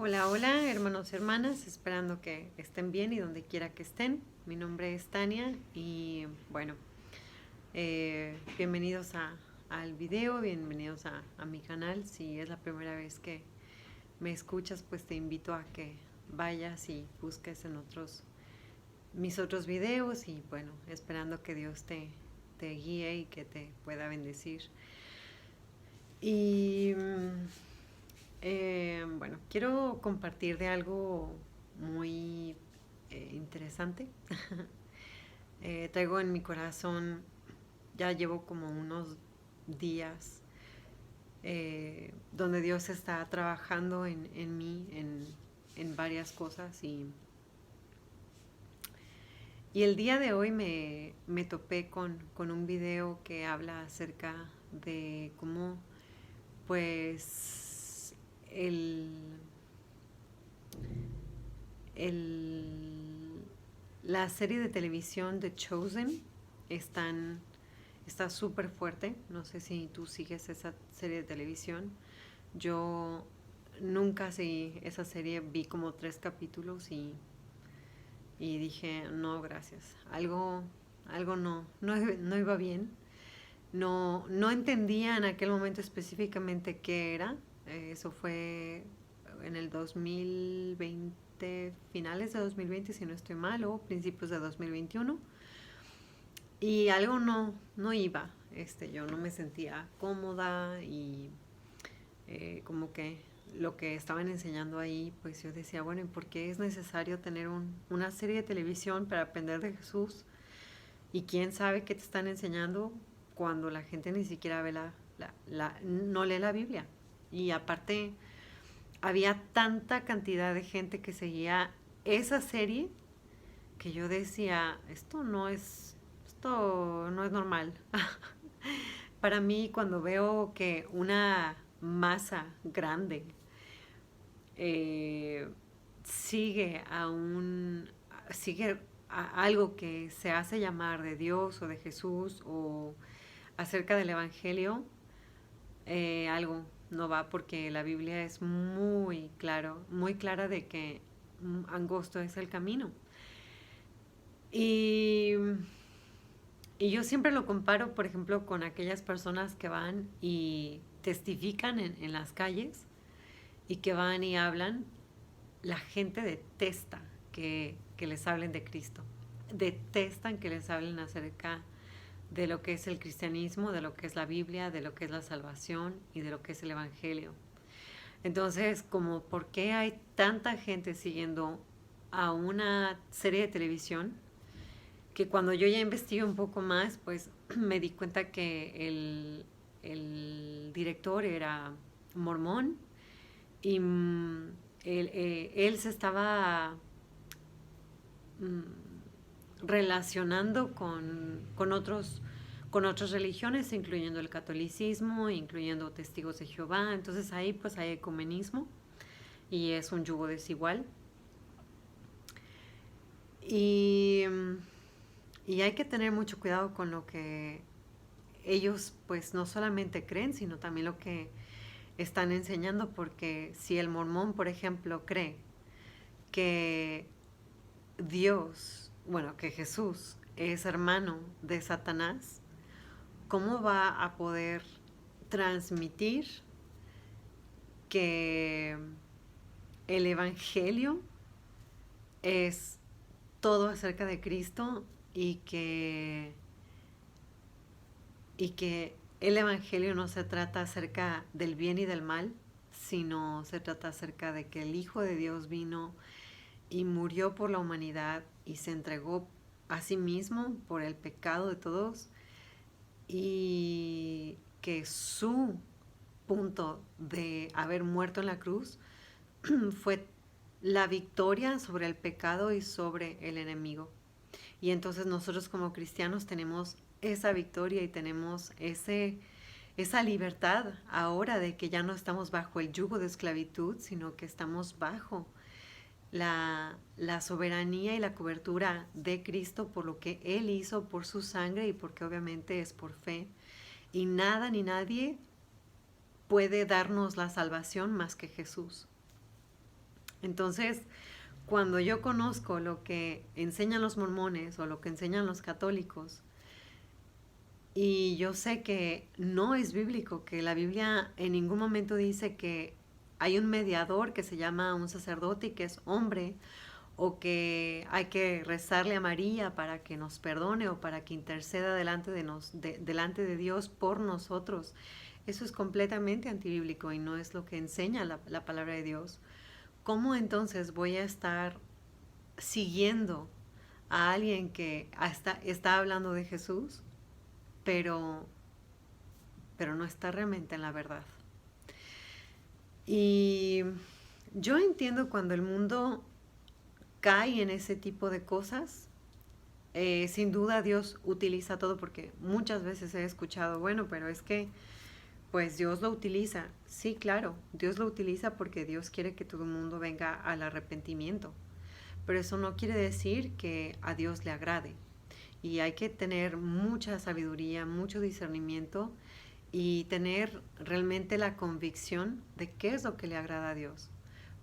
Hola, hola, hermanos y hermanas, esperando que estén bien y donde quiera que estén. Mi nombre es Tania y bueno, bienvenidos al video, bienvenidos a mi canal. Si es la primera vez que me escuchas, pues te invito a que vayas y busques en mis otros videos y bueno, esperando que Dios te guíe y que te pueda bendecir. Y bueno, quiero compartir de algo muy interesante. Traigo en mi corazón, ya llevo como unos días donde Dios está trabajando en mí, en varias cosas. Y el día de hoy me topé con un video que habla acerca de cómo, pues, el, la serie de televisión The Chosen está súper fuerte. No sé si tú sigues esa serie de televisión. Yo nunca seguí esa serie, vi como 3 capítulos y dije, no, gracias. Algo no iba bien. No entendía en aquel momento específicamente qué era. Eso fue en el 2020, finales de 2020 si no estoy mal, o principios de 2021. Y algo no iba. Yo no me sentía cómoda y como que lo que estaban enseñando ahí, pues yo decía, bueno, ¿y por qué es necesario tener una serie de televisión para aprender de Jesús? Y quién sabe qué te están enseñando cuando la gente ni siquiera ve no lee la Biblia. Y aparte, había tanta cantidad de gente que seguía esa serie que yo decía, esto no es normal. Para mí, cuando veo que una masa grande eh, sigue a sigue a algo que se hace llamar de Dios o de Jesús o acerca del Evangelio, algo no va porque la Biblia es muy clara de que angosto es el camino. Y, y yo siempre lo comparo, por ejemplo, con aquellas personas que van y testifican en las calles y que van y hablan. La gente detesta que les hablen de Cristo. Detestan que les hablen acerca de lo que es el cristianismo, de lo que es la Biblia, de lo que es la salvación y de lo que es el Evangelio. Entonces, como por qué hay tanta gente siguiendo a una serie de televisión que cuando yo ya investigué un poco más, pues me di cuenta que el director era mormón y él se estaba relacionando con otras religiones, incluyendo el catolicismo, incluyendo testigos de Jehová. Entonces ahí pues hay ecumenismo y es un yugo desigual. Y, y hay que tener mucho cuidado con lo que ellos pues no solamente creen, sino también lo que están enseñando, porque si el mormón, por ejemplo, cree que que Jesús es hermano de Satanás, ¿cómo va a poder transmitir que el Evangelio es todo acerca de Cristo y que el Evangelio no se trata acerca del bien y del mal, sino se trata acerca de que el Hijo de Dios vino y murió por la humanidad y se entregó a sí mismo por el pecado de todos y que su punto de haber muerto en la cruz fue la victoria sobre el pecado y sobre el enemigo. Y entonces nosotros como cristianos tenemos esa victoria y tenemos esa libertad ahora de que ya no estamos bajo el yugo de esclavitud, sino que estamos bajo la soberanía y la cobertura de Cristo por lo que Él hizo, por su sangre y porque obviamente es por fe. Y nada ni nadie puede darnos la salvación más que Jesús. Entonces, cuando yo conozco lo que enseñan los mormones o lo que enseñan los católicos, y yo sé que no es bíblico, que la Biblia en ningún momento dice que hay un mediador que se llama un sacerdote y que es hombre, o que hay que rezarle a María para que nos perdone o para que interceda delante de Dios por nosotros. Eso es completamente antibíblico y no es lo que enseña la palabra de Dios. ¿Cómo entonces voy a estar siguiendo a alguien que está hablando de Jesús, pero, pero no está realmente en la verdad? Y yo entiendo cuando el mundo cae en ese tipo de cosas. Sin duda Dios utiliza todo, porque muchas veces he escuchado, bueno, pero es que pues Dios lo utiliza. Sí, claro, Dios lo utiliza porque Dios quiere que todo el mundo venga al arrepentimiento. Pero eso no quiere decir que a Dios le agrade. Y hay que tener mucha sabiduría, mucho discernimiento y tener realmente la convicción de qué es lo que le agrada a Dios.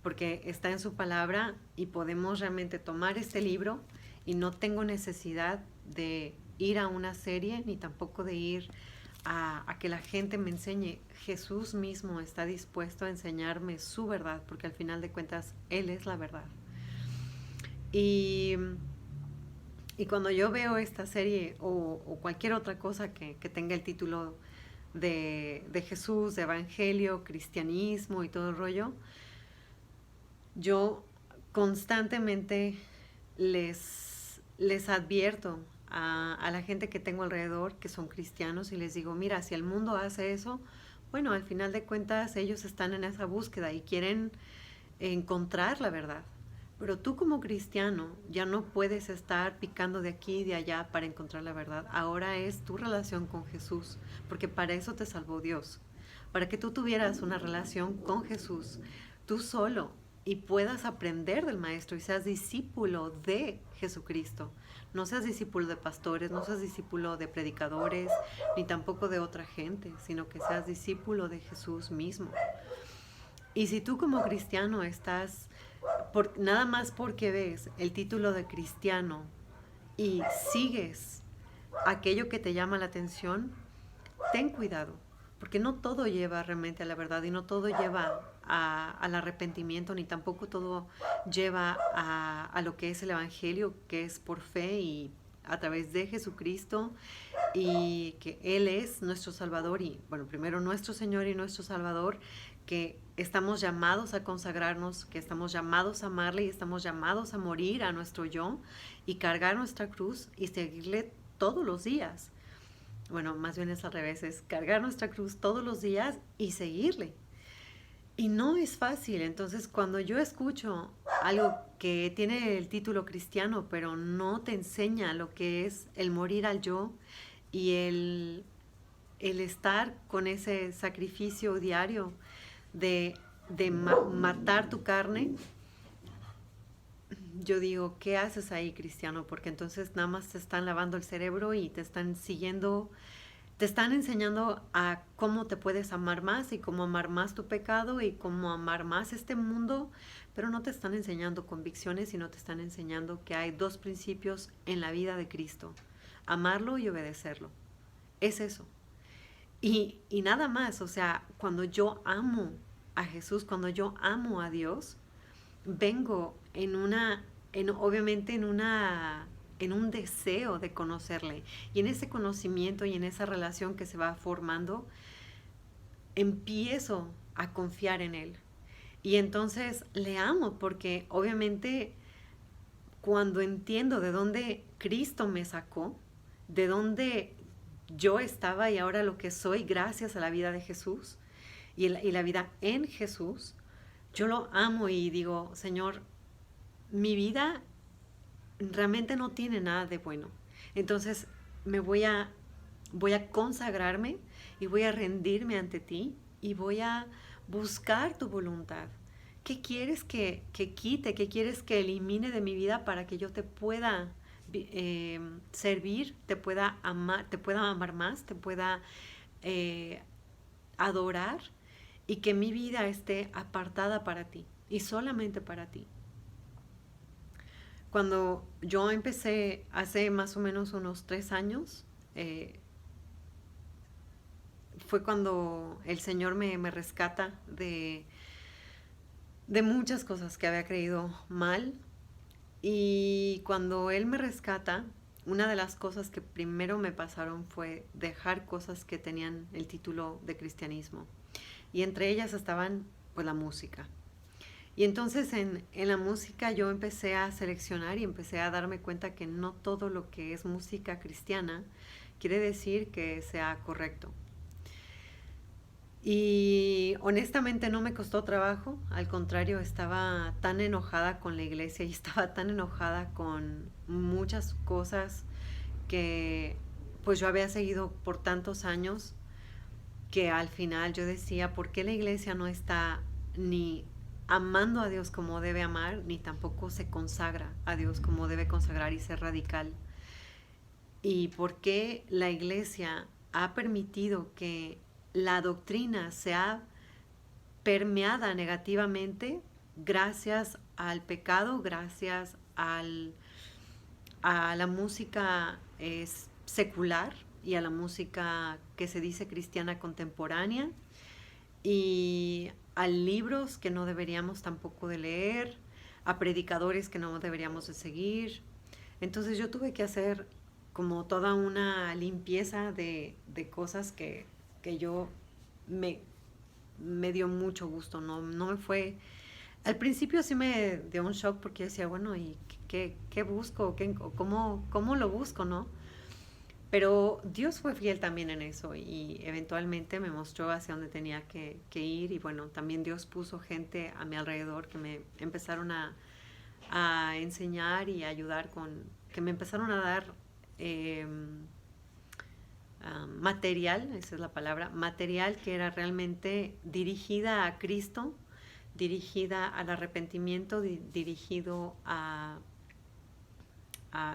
Porque está en su palabra y podemos realmente tomar este libro y no tengo necesidad de ir a una serie ni tampoco de ir a que la gente me enseñe. Jesús mismo está dispuesto a enseñarme su verdad, porque al final de cuentas Él es la verdad. Y, y cuando yo veo esta serie o cualquier otra cosa que tenga el título de Jesús, de Evangelio, cristianismo y todo el rollo, yo constantemente les advierto a la gente que tengo alrededor que son cristianos y les digo, mira, si el mundo hace eso, bueno, al final de cuentas ellos están en esa búsqueda y quieren encontrar la verdad. Pero tú como cristiano ya no puedes estar picando de aquí y de allá para encontrar la verdad. Ahora es tu relación con Jesús, porque para eso te salvó Dios. Para que tú tuvieras una relación con Jesús, tú solo, y puedas aprender del Maestro y seas discípulo de Jesucristo. No seas discípulo de pastores, no seas discípulo de predicadores, ni tampoco de otra gente, sino que seas discípulo de Jesús mismo. Y si tú como cristiano estás, nada más porque ves el título de cristiano y sigues aquello que te llama la atención, ten cuidado, porque no todo lleva realmente a la verdad y no todo lleva al arrepentimiento, ni tampoco todo lleva a lo que es el Evangelio, que es por fe y a través de Jesucristo, y que Él es nuestro Salvador y, bueno, primero nuestro Señor y nuestro Salvador, que estamos llamados a consagrarnos, que estamos llamados a amarle y estamos llamados a morir a nuestro yo y cargar nuestra cruz y seguirle todos los días. Bueno, más bien es al revés, es cargar nuestra cruz todos los días y seguirle. Y no es fácil, entonces cuando yo escucho algo que tiene el título cristiano, pero no te enseña lo que es el morir al yo y el estar con ese sacrificio diario de matar tu carne, yo digo, ¿qué haces ahí, cristiano? Porque entonces nada más te están lavando el cerebro y te están siguiendo, te están enseñando a cómo te puedes amar más y cómo amar más tu pecado y cómo amar más este mundo, pero no te están enseñando convicciones, sino te están enseñando que hay dos principios en la vida de Cristo: amarlo y obedecerlo. Es eso. Y nada más, o sea, cuando yo amo a Jesús, cuando yo amo a Dios, vengo obviamente en un deseo de conocerle. Y en ese conocimiento y en esa relación que se va formando, empiezo a confiar en Él. Y entonces le amo porque obviamente cuando entiendo de dónde Cristo me sacó, de dónde yo estaba y ahora lo que soy gracias a la vida de Jesús y la vida en Jesús, yo lo amo y digo, Señor, mi vida realmente no tiene nada de bueno. Entonces voy a consagrarme y voy a rendirme ante ti y voy a buscar tu voluntad. ¿Qué quieres que quite? ¿Qué quieres que elimine de mi vida para que yo te pueda servir, te pueda amar más, te pueda adorar y que mi vida esté apartada para ti? y solamente para ti. Cuando yo empecé hace más o menos unos 3 años, fue cuando el Señor me rescata de muchas cosas que había creído mal. Y cuando Él me rescata, una de las cosas que primero me pasaron fue dejar cosas que tenían el título de cristianismo. Y entre ellas estaban pues la música. Y entonces en la música yo empecé a seleccionar y empecé a darme cuenta que no todo lo que es música cristiana quiere decir que sea correcto. Y honestamente no me costó trabajo, al contrario, estaba tan enojada con la iglesia y estaba tan enojada con muchas cosas que pues yo había seguido por tantos años, que al final yo decía, ¿por qué la iglesia no está ni amando a Dios como debe amar, ni tampoco se consagra a Dios como debe consagrar y ser radical? ¿Y por qué la iglesia ha permitido que la doctrina sea permeada negativamente gracias al pecado, gracias a la música secular y a la música que se dice cristiana contemporánea, y a libros que no deberíamos tampoco de leer, a predicadores que no deberíamos de seguir? Entonces yo tuve que hacer como toda una limpieza de cosas que yo me, me dio mucho gusto. No me fue... Al principio sí me dio un shock porque decía, bueno, ¿y qué busco? ¿Cómo lo busco, no? Pero Dios fue fiel también en eso y eventualmente me mostró hacia dónde tenía que ir, y bueno, también Dios puso gente a mi alrededor que me empezaron a enseñar y a ayudar que me empezaron a dar eh, material, esa es la palabra, material que era realmente dirigida a Cristo, dirigida al arrepentimiento, dirigido a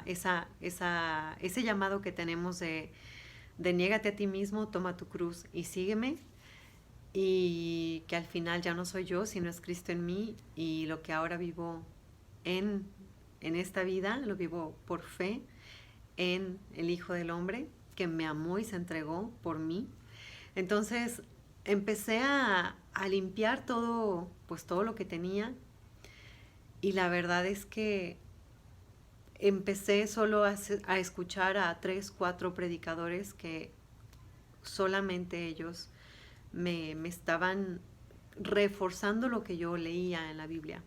ese llamado que tenemos de niégate a ti mismo, toma tu cruz y sígueme, y que al final ya no soy yo, sino es Cristo en mí, y lo que ahora vivo en, en esta vida, lo vivo por fe en el Hijo del Hombre, que me amó y se entregó por mí. Entonces empecé a limpiar todo, pues todo lo que tenía, y la verdad es que empecé solo a escuchar a 3, 4 predicadores que solamente ellos me estaban reforzando lo que yo leía en la Biblia.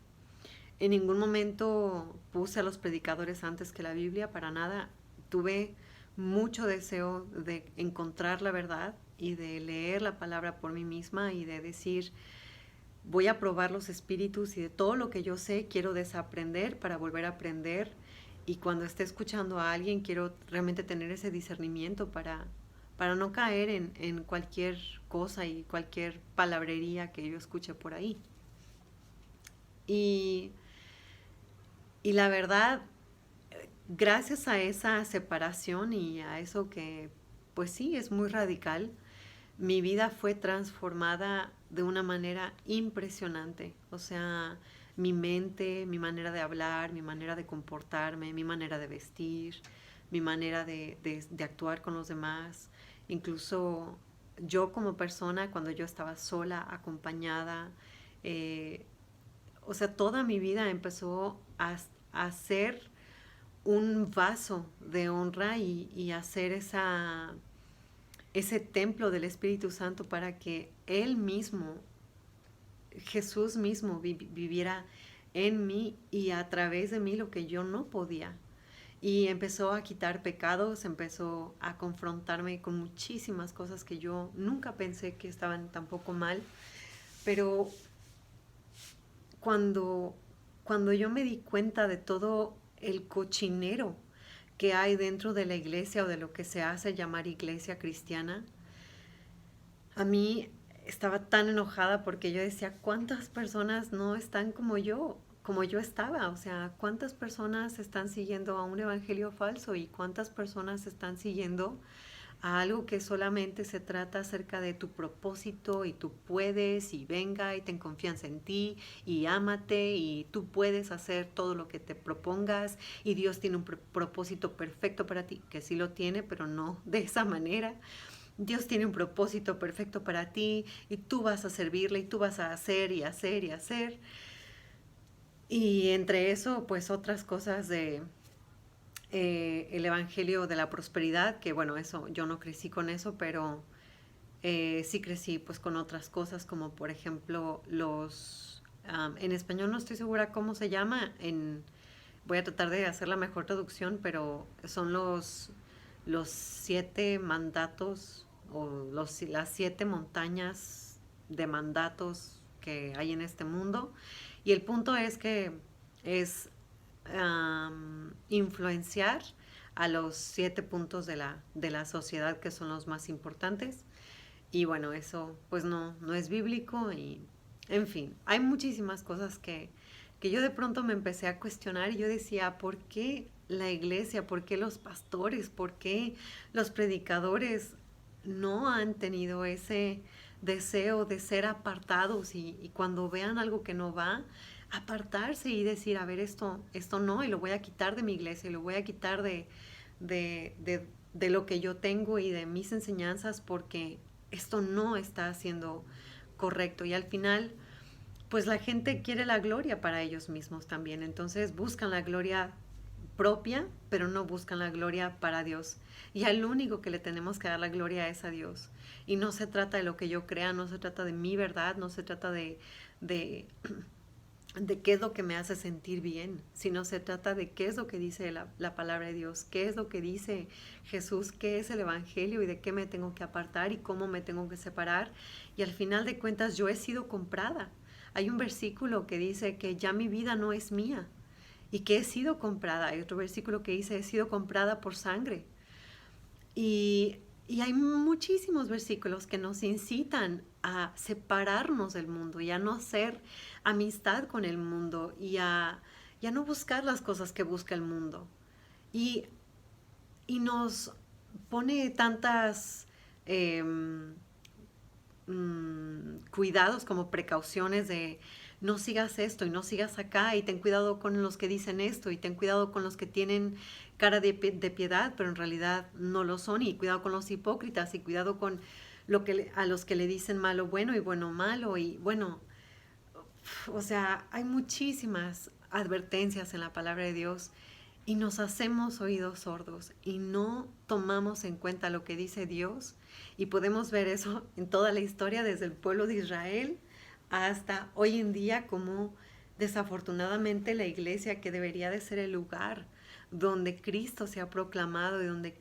En ningún momento puse a los predicadores antes que la Biblia, para nada. Tuve mucho deseo de encontrar la verdad y de leer la palabra por mí misma y de decir, voy a probar los espíritus, y de todo lo que yo sé quiero desaprender para volver a aprender, y cuando esté escuchando a alguien quiero realmente tener ese discernimiento para no caer en cualquier cosa y cualquier palabrería que yo escuche por ahí. Y, y la verdad, gracias a esa separación y a eso que, pues sí, es muy radical, mi vida fue transformada de una manera impresionante. O sea, mi mente, mi manera de hablar, mi manera de comportarme, mi manera de vestir, mi manera de actuar con los demás. Incluso yo como persona, cuando yo estaba sola, acompañada, eh, o sea, toda mi vida empezó a ser un vaso de honra y hacer ese templo del Espíritu Santo para que Él mismo, Jesús mismo, viviera en mí y a través de mí lo que yo no podía. Y empezó a quitar pecados, empezó a confrontarme con muchísimas cosas que yo nunca pensé que estaban tampoco mal. Pero cuando, cuando yo me di cuenta de todo el cochinero que hay dentro de la iglesia, o de lo que se hace llamar iglesia cristiana, a mí estaba tan enojada porque yo decía, ¿cuántas personas no están como yo estaba? O sea, ¿cuántas personas están siguiendo a un evangelio falso y cuántas personas están siguiendo a algo que solamente se trata acerca de tu propósito y tú puedes y venga y ten confianza en ti y ámate y tú puedes hacer todo lo que te propongas y Dios tiene un propósito perfecto para ti, que sí lo tiene, pero no de esa manera. Dios tiene un propósito perfecto para ti y tú vas a servirle y tú vas a hacer y hacer y hacer. Y entre eso, pues otras cosas de el Evangelio de la Prosperidad, que bueno, eso, yo no crecí con eso, pero sí crecí pues con otras cosas, como por ejemplo en español no estoy segura cómo se llama, voy a tratar de hacer la mejor traducción, pero son los 7 mandatos o las 7 montañas de mandatos que hay en este mundo. Y el punto es que es influenciar a los 7 puntos de la sociedad que son los más importantes. Y bueno, eso pues no es bíblico y en fin, hay muchísimas cosas que yo de pronto me empecé a cuestionar y yo decía, ¿por qué la iglesia? ¿Por qué los pastores? ¿Por qué los predicadores no han tenido ese deseo de ser apartados y cuando vean algo que no va, apartarse y decir, a ver, esto no, y lo voy a quitar de mi iglesia, y lo voy a quitar de lo que yo tengo y de mis enseñanzas porque esto no está siendo correcto. Y al final, pues la gente quiere la gloria para ellos mismos también. Entonces buscan la gloria propia, pero no buscan la gloria para Dios. Y al único que le tenemos que dar la gloria es a Dios. Y no se trata de lo que yo crea, no se trata de mi verdad, no se trata de, de qué es lo que me hace sentir bien, sino se trata de qué es lo que dice la palabra de Dios, qué es lo que dice Jesús, qué es el Evangelio y de qué me tengo que apartar y cómo me tengo que separar. Y al final de cuentas yo he sido comprada. Hay un versículo que dice que ya mi vida no es mía y que he sido comprada. Hay otro versículo que dice he sido comprada por sangre. Y, y hay muchísimos versículos que nos incitan a separarnos del mundo y a no hacer amistad con el mundo y a no buscar las cosas que busca el mundo. Y, y nos pone tantas cuidados como precauciones de no sigas esto y no sigas acá y ten cuidado con los que dicen esto y ten cuidado con los que tienen cara de piedad pero en realidad no lo son y cuidado con los hipócritas y cuidado con a los que le dicen malo bueno y bueno malo y bueno, o sea, hay muchísimas advertencias en la palabra de Dios y nos hacemos oídos sordos y no tomamos en cuenta lo que dice Dios y podemos ver eso en toda la historia desde el pueblo de Israel hasta hoy en día como desafortunadamente la iglesia que debería de ser el lugar donde Cristo se ha proclamado y donde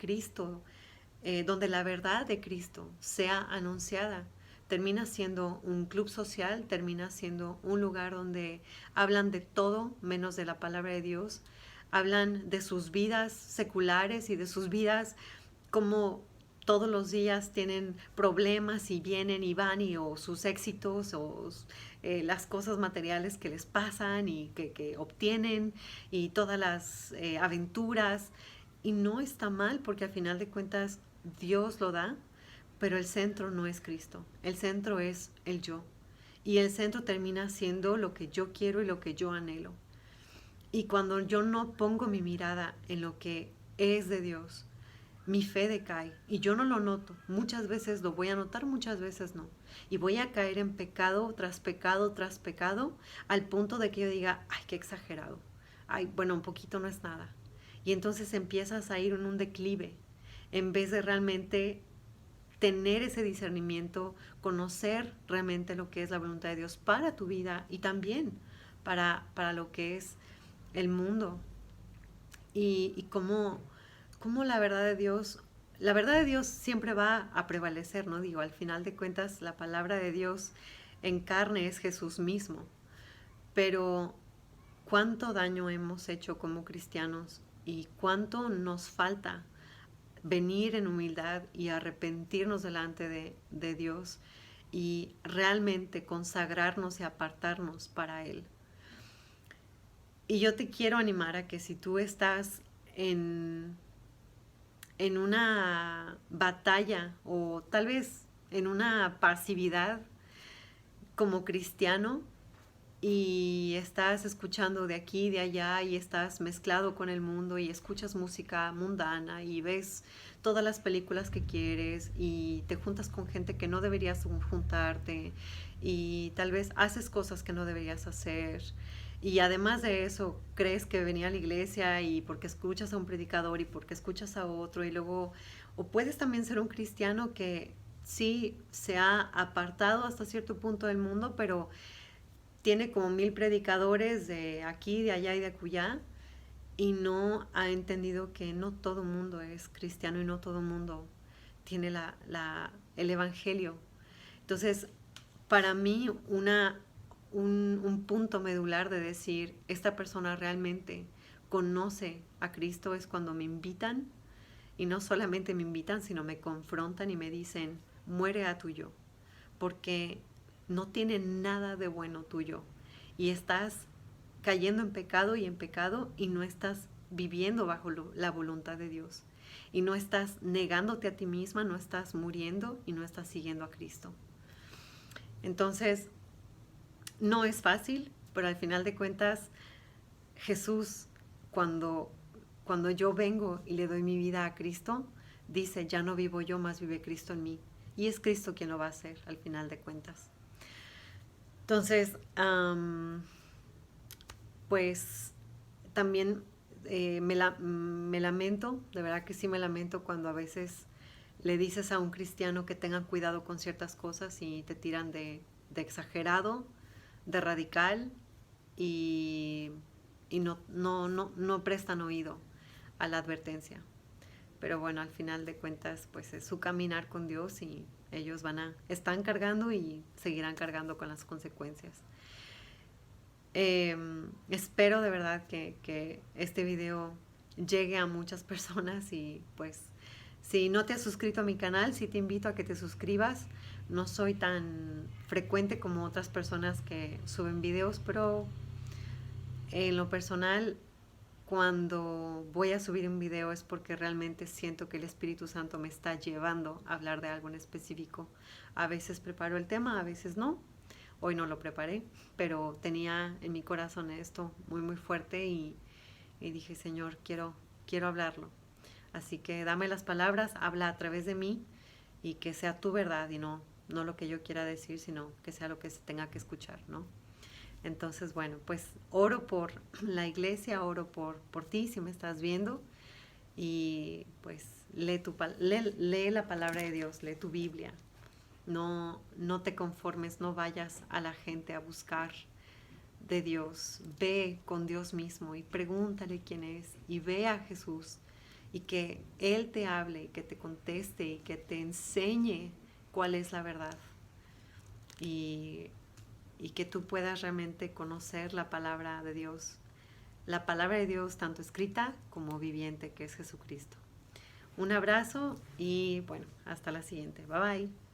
donde la verdad de Cristo sea anunciada termina siendo un club social, termina siendo un lugar donde hablan de todo menos de la palabra de Dios, hablan de sus vidas seculares y de sus vidas como todos los días tienen problemas y vienen y van y o sus éxitos o las cosas materiales que les pasan y que obtienen y todas las aventuras y no está mal porque al final de cuentas Dios lo da, pero el centro no es Cristo, el centro es el yo. Y el centro termina siendo lo que yo quiero y lo que yo anhelo. Y cuando yo no pongo mi mirada en lo que es de Dios, mi fe decae y yo no lo noto. Muchas veces lo voy a notar, muchas veces no. Y voy a caer en pecado tras pecado tras pecado al punto de que yo diga, ay, qué exagerado. Ay, bueno, un poquito no es nada. Y entonces empiezas a ir en un declive en vez de realmente tener ese discernimiento, conocer realmente lo que es la voluntad de Dios para tu vida y también para lo que es el mundo. Y cómo la verdad de Dios siempre va a prevalecer, ¿no? Digo, al final de cuentas, la palabra de Dios en carne es Jesús mismo. Pero cuánto daño hemos hecho como cristianos y cuánto nos falta venir en humildad y arrepentirnos delante de Dios y realmente consagrarnos y apartarnos para Él. Y yo te quiero animar a que si tú estás en en una batalla o tal vez en una pasividad como cristiano y estás escuchando de aquí y de allá y estás mezclado con el mundo y escuchas música mundana y ves todas las películas que quieres y te juntas con gente que no deberías juntarte y tal vez haces cosas que no deberías hacer y además de eso crees que venía a la iglesia y porque escuchas a un predicador y porque escuchas a otro y luego o puedes también ser un cristiano que sí se ha apartado hasta cierto punto del mundo, pero tiene como 1000 predicadores de aquí, de allá y de acullá y no ha entendido que no todo mundo es cristiano y no todo mundo tiene el evangelio. Entonces, para mí, un punto medular de decir, esta persona realmente conoce a Cristo es cuando me invitan, y no solamente me invitan, sino me confrontan y me dicen, muere a tu yo, porque no tiene nada de bueno tuyo y estás cayendo en pecado y no estás viviendo bajo la voluntad de Dios. Y no estás negándote a ti misma, no estás muriendo y no estás siguiendo a Cristo. Entonces, no es fácil, pero al final de cuentas, Jesús, cuando, cuando yo vengo y le doy mi vida a Cristo, dice, ya no vivo yo, más vive Cristo en mí. Y es Cristo quien lo va a hacer al final de cuentas. Entonces, pues también me lamento, de verdad que sí me lamento cuando a veces le dices a un cristiano que tengan cuidado con ciertas cosas y te tiran de exagerado, de radical y, y no prestan oído a la advertencia. Pero bueno, al final de cuentas, pues es su caminar con Dios y ellos están cargando y seguirán cargando con las consecuencias. Espero de verdad que este video llegue a muchas personas y pues si no te has suscrito a mi canal, sí te invito a que te suscribas. No soy tan frecuente como otras personas que suben videos, pero en lo personal, cuando voy a subir un video es porque realmente siento que el Espíritu Santo me está llevando a hablar de algo en específico. A veces preparo el tema, a veces no. Hoy no lo preparé, pero tenía en mi corazón esto muy, muy fuerte y dije, Señor, quiero hablarlo. Así que dame las palabras, habla a través de mí y que sea tu verdad y no lo que yo quiera decir, sino que sea lo que se tenga que escuchar, ¿no? Entonces, bueno, pues oro por la iglesia, oro por ti si me estás viendo y pues lee la palabra de Dios, lee tu Biblia. No te conformes, no vayas a la gente a buscar de Dios. Ve con Dios mismo y pregúntale quién es y ve a Jesús y que Él te hable y que te conteste y que te enseñe cuál es la verdad. Y que tú puedas realmente conocer la palabra de Dios. La palabra de Dios tanto escrita como viviente, que es Jesucristo. Un abrazo y bueno, hasta la siguiente. Bye bye.